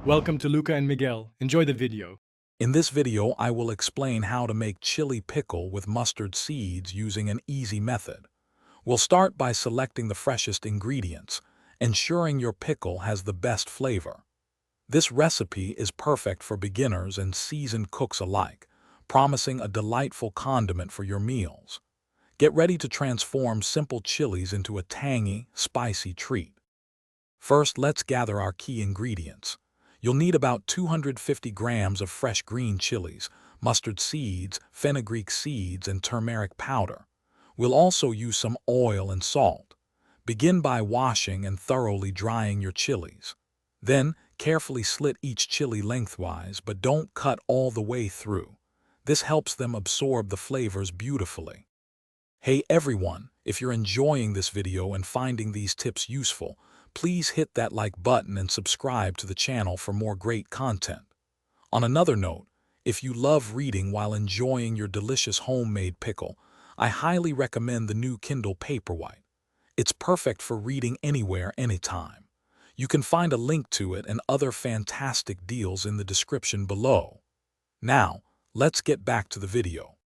Welcome to Luca and Miguel. Enjoy the video. In this video, I will explain how to make chili pickle with mustard seeds using an easy method. We'll start by selecting the freshest ingredients, ensuring your pickle has the best flavor. This recipe is perfect for beginners and seasoned cooks alike, promising a delightful condiment for your meals. Get ready to transform simple chilies into a tangy, spicy treat. First, let's gather our key ingredients. You'll need about 250 grams of fresh green chilies, mustard seeds, fenugreek seeds, and turmeric powder. We'll also use some oil and salt. Begin by washing and thoroughly drying your chilies. Then, carefully slit each chili lengthwise, but don't cut all the way through. This helps them absorb the flavors beautifully. Hey everyone, if you're enjoying this video and finding these tips useful, please hit that like button and subscribe to the channel for more great content. On another note, if you love reading while enjoying your delicious homemade pickle, I highly recommend the new Kindle Paperwhite. It's perfect for reading anywhere, anytime. You can find a link to it and other fantastic deals in the description below. Now, let's get back to the video.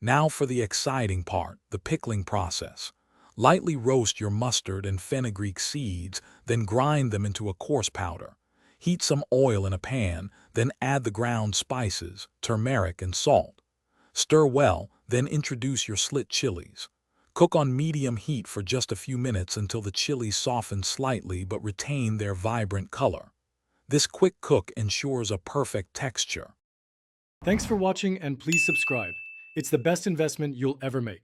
Now for the exciting part, the pickling process. Lightly roast your mustard and fenugreek seeds, then grind them into a coarse powder. Heat some oil in a pan, then add the ground spices, turmeric, and salt. Stir well, then introduce your slit chilies. Cook on medium heat for just a few minutes until the chilies soften slightly but retain their vibrant color. This quick cook ensures a perfect texture. Thanks for watching and please subscribe. It's the best investment you'll ever make.